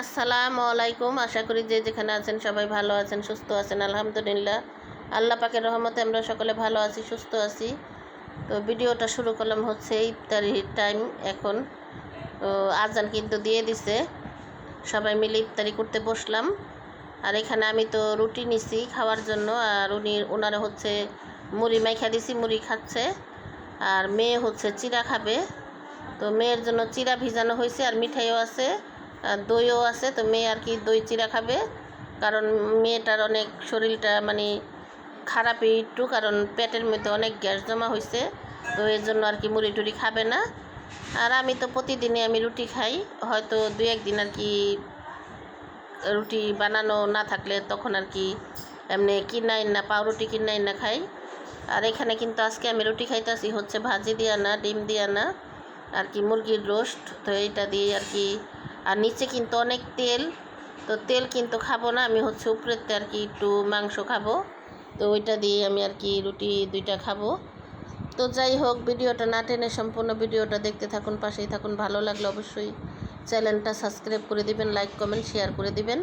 আসসালামু আলাইকুম। আশা করি যে যেখানে আছেন সবাই ভালো আছেন, সুস্থ আছেন। আলহামদুলিল্লাহ, আল্লাহ পাকের রহমতে আমরা সকলে ভালো আছি, সুস্থ আছি। তো ভিডিওটা শুরু করলাম হচ্ছে ইফতারির টাইম এখন। তো আজান কিন্তু দিয়ে দিছে, সবাই মিলে ইফতারি করতে বসলাম। আর এখানে আমি তো রুটি নিছি খাওয়ার জন্য, আর ওনারা হচ্ছে মুড়ি মাইখা দিছি, মুড়ি খাচ্ছে। আর মেয়ে হচ্ছে চিড়া খাবে, তো মেয়ের জন্য চিড়া ভিজানো হয়েছে, আর মিঠাইও আছে, আর দইও আছে। তো মেয়ে আর কি দই চিড়া খাবে, কারণ মেয়েটার অনেক শরীরটা মানে খারাপই একটু, কারণ পেটের মধ্যে অনেক গ্যাস জমা হয়েছে। তো এর জন্য আর কি মুড়ি টুড়ি খাবে না। আর আমি তো প্রতিদিনই আমি রুটি খাই, হয়তো দু একদিন আর কি রুটি বানানো না থাকলে তখন আর কি এমনি কিনাই না, পাউরুটি কিনাই না খাই। আর এখানে কিন্তু আজকে আমি রুটি খাইতেছি হচ্ছে ভাজি দিয়া না, ডিম দিয়া না, আর কি মুরগির রোস্ট। তো এইটা দিয়ে আর কি, আর নিচে কিন্তু অনেক তেল, তো তেল কিন্তু খাবো না আমি, হচ্ছে উপরেতে আর কি একটু মাংস খাবো। তো ওইটা দিয়ে আমি আর কি রুটি দুইটা খাবো। তো যাই হোক, ভিডিওটা না টেনে সম্পূর্ণ ভিডিওটা দেখতে থাকুন, পাশেই থাকুন। ভালো লাগলে অবশ্যই চ্যানেলটা সাবস্ক্রাইব করে দিবেন, লাইক কমেন্ট শেয়ার করে দিবেন,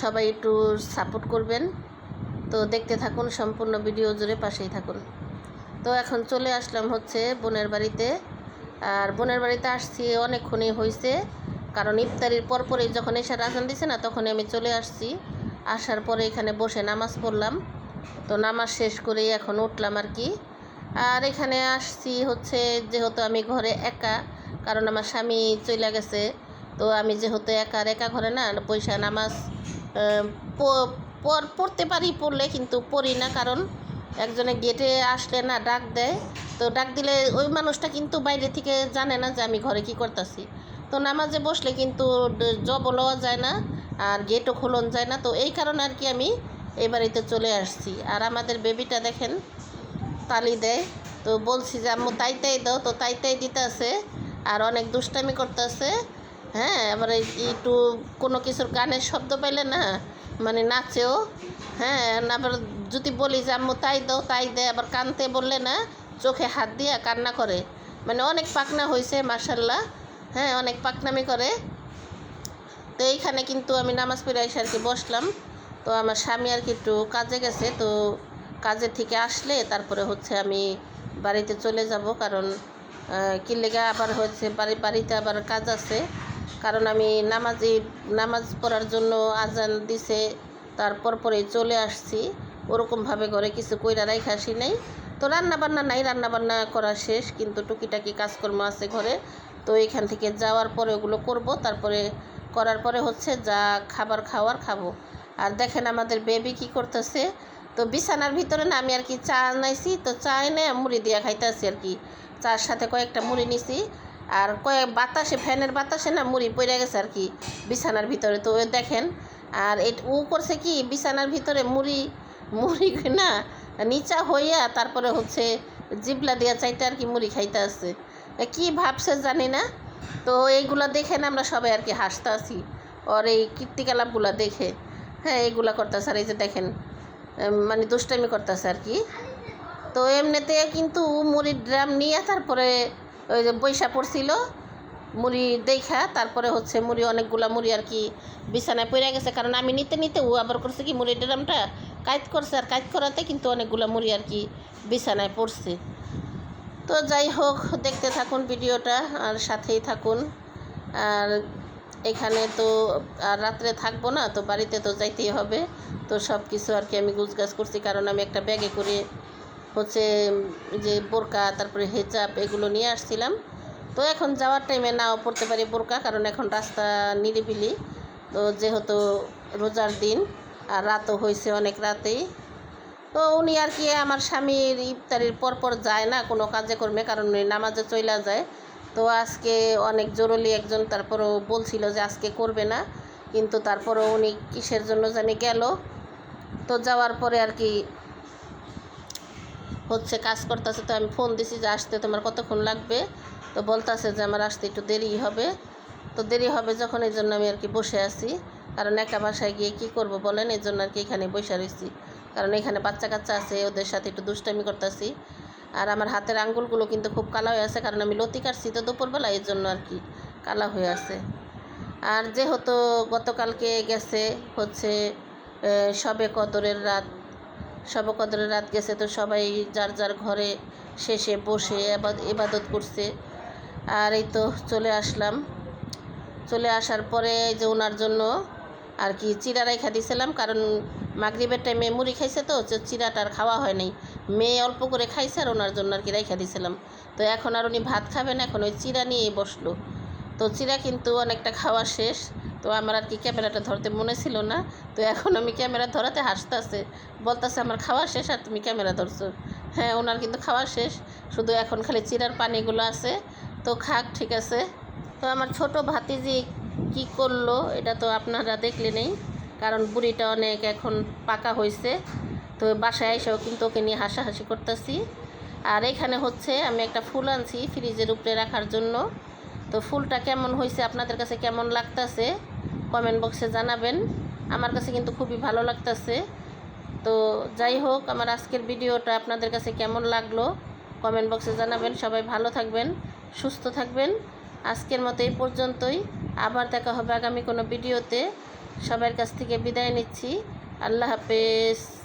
সবাই একটু সাপোর্ট করবেন। তো দেখতে থাকুন সম্পূর্ণ ভিডিও জুড়ে, পাশেই থাকুন। তো এখন চলে আসলাম হচ্ছে বোনের বাড়িতে। আর বোনের বাড়িতে আসছি অনেকক্ষণই হয়েছে, কারণ ইফতারির পরপরই যখন এশার আজান দিছে না, তখনই আমি চলে আসছি। আসার পরে এখানে বসে নামাজ পড়লাম। তো নামাজ শেষ করেই এখন উঠলাম আর কি। আর এখানে আসছি হচ্ছে যেহেতু আমি ঘরে একা, কারণ আমার স্বামী চলে গেছে। তো আমি যেহেতু একা ঘরে না পয়সা নামাজ পড়তে পারি, পড়লে কিন্তু পড়ি না, কারণ একজনে গেটে আসলে না ডাক দেয়। তো ডাক দিলে ওই মানুষটা কিন্তু বাইরে থেকে জানে না যে আমি ঘরে কি করতেছি। তো নামাজে বসলে কিন্তু জব লওয়া যায় না, আর গেটও খোলন যায় না। তো এই কারণে আর কি আমি এই বাড়িতে চলে আসছি। আর আমাদের বেবিটা দেখেন তালি দেয়। তো বলছি যে আম্মু তাই দাও, তো তাই দিতে আছে, আর অনেক দুষ্টামি করতেছে। হ্যাঁ, আবার একটু কোনো কিছুর গানের শব্দ পাইলে না মানে নাচেও। হ্যাঁ, আবার যদি বলি যে আম্মু তাই দাও, তাই দেয়, আবার কানতে বললে না চোখে হাত দিয়ে কান্না করে। মানে অনেক পাকনা হয়েছে মাশাল্লাহ। হ্যাঁ, অনেক পাকনামি করে। তো এইখানে কিন্তু আমি নামাজ পড়ে এসে আর কি বসলাম। তো আমার স্বামী আর কি একটু কাজে গেছে, তো কাজের থেকে আসলে তারপরে হচ্ছে আমি বাড়িতে চলে যাব, কারণ কিল্লেগা আবার হচ্ছে বাড়িতে আবার কাজ আছে। কারণ আমি নামাজ পড়ার জন্য আজান দিছে, তারপর পরে চলে আসছি। ওরকমভাবে ঘরে কিছু কইরা রাইখা আসি নাই। তো রান্নাবান্না নাই, রান্নাবান্না করা শেষ, কিন্তু টুকিটাকি কাজকর্ম আছে ঘরে। তো এখান থেকে যাওয়ার পরে ওগুলো করব, তারপরে করার পরে হচ্ছে যা খাওয়ার খাবো। আর দেখেন আমাদের বেবি কি করতেছে। তো বিছানার ভিতরে না আমি আর কি চা নাইছি, তো চা এনে মুড়ি দিয়ে খাইতেছি আর কি। চার সাথে কয়েকটা মুড়ি নিছি, আর ফ্যানের বাতাসে না মুড়ি পড়ে গেছে আর কি বিছানার ভিতরে। তো দেখেন, আর ও করছে কি বিছানার ভিতরে মুড়ি না নিচা হইয়া তারপরে হচ্ছে জিবলা দিয়া চাইতে আর কি মুড়ি খাইতে আসছে। কি ভাবছে জানি না। তো এইগুলা দেখে না আমরা সবাই আর কি হাসতে আসি, ওর এই কীর্তিকলাপগুলো দেখে। হ্যাঁ, এইগুলা করতেছে। আর এই যে দেখেন মানে দুষ্টামি করতেছে আর কি। তো এমনিতে কিন্তু মুড়ির ড্রাম নিয়ে তারপরে ওই যে বৈশা পড়ছিল মুড়ি দেখা, তারপরে হচ্ছে অনেকগুলা মুড়ি আর কি বিছানায় পড়ে গেছে, কারণ আমি নিতে ও আবার করছে কি মুড়ির ড্রামটা কাইত করছে, আর কাইত করাতে কিন্তু অনেকগুলা মুড়ি আর কি বিছানায় পড়ছে। তো যাই হোক, দেখতে থাকুন ভিডিওটা আর সাথেই থাকুন। আর এখানে তো আর রাত্রে থাকবো না, তো বাড়িতে তো যাইতেই হবে। তো সব কিছু আর কি আমি গুছগাছ করছি, কারণ আমি একটা ব্যাগে করে হচ্ছে যে বোরকা তারপরে হেজাব এগুলো নিয়ে আসছিলাম। তো এখন যাওয়ার টাইমে নাও পড়তে পারি বোরকা, কারণ এখন রাস্তা নিরিবিলি। তো যেহেতু রোজার দিন আর রাতও হয়েছে অনেক রাতেই। তো উনি আর কি আমার স্বামীর ইফতারির পরপর যায় না কোনো কাজে কর্মে, কারণ উনি নামাজে চলে যায়। তো আজকে অনেক জরুরি একজন তারপরও বলছিল যে আজকে করবে না, কিন্তু তারপরও উনি কিসের জন্য জানি গেল। তো যাওয়ার পরে আর কি হচ্ছে কাজ করতেছে। তো আমি ফোন দিছি যে আসতে তোমার কতক্ষণ লাগবে। তো বলতেছে যে আমার আসতে একটু দেরি হবে। তো দেরি হবে যখন, এই জন্য আমি আর কি বসে আছি, কারণ একা বাসায় গিয়ে কী করব বলেন, এই জন্য আর কি এখানে বসে রয়েছি। কারণ এখানে বাচ্চা কাচ্চা আছে, ওদের সাথে একটু দুষ্টামি করতেছি। আর আমার হাতের আঙ্গুলগুলো কিন্তু খুব কালা হয়ে আছে, কারণ আমি লতি কাটছি তো দুপুরবেলা, এই জন্য আর কি কালা হয়ে আছে। আর যেহেতু গতকালকে গেছে হচ্ছে শবে কদরের রাত, শবে কদরের রাত গেছে, তো সবাই যার যার ঘরে শেষে বসে ইবাদত করছে। আর এই তো চলে আসলাম। চলে আসার পরে এই যে ওনার জন্য আর কি চিড়া রাইখা দিয়েছিলাম, কারণ মাগরিবের টাইমে মুড়ি খাইছে, তো চিড়াটা আর খাওয়া হয় নাই। মেয়ে অল্প করে খাইছে আর ওনার জন্য আর কি রাইখা দিয়েছিলাম। তো এখন আর উনি ভাত খাবেন, এখন ওই চিড়া নিয়েই বসলো। তো চিড়া কিন্তু অনেকটা খাওয়া শেষ। তো আমার আর কি ক্যামেরাটা ধরতে মনে ছিল না, তো এখন আমি ক্যামেরা ধরাতে হাসতেছে, বলতেছে আমার খাওয়া শেষ আর তুমি ক্যামেরা ধরছো। হ্যাঁ, ওনার কিন্তু খাওয়া শেষ, শুধু এখন খালি চিড়ার পানিগুলো আছে। তো খাক, ঠিক আছে। তো আমার ছোট ভাতিজি কি করলো এটা তো আপনারা দেখলে নেই, কারণ বুড়িটা অনেক এখন পাকা হয়েছে। তো বাসায় এসেও কিন্তু ওকে নিয়ে হাসাহাসি করতেছি। আর এখানে হচ্ছে আমি একটা ফুল আনছি ফ্রিজের উপরে রাখার জন্য। তো ফুলটা কেমন হয়েছে, আপনাদের কাছে কেমন লাগতেছে কমেন্ট বক্সে জানাবেন। আমার কাছে কিন্তু খুবই ভালো লাগতেছে। তো যাই হোক, আমার আজকের ভিডিওটা আপনাদের কাছে কেমন লাগলো কমেন্ট বক্সে জানাবেন। সবাই ভালো থাকবেন, সুস্থ থাকবেন। আজকের মতো এই পর্যন্তই। আবার দেখা হবে আগামী কোনো ভিডিওতে। সবার কাছ থেকে বিদায় নিচ্ছি। আল্লাহ হাফেজ।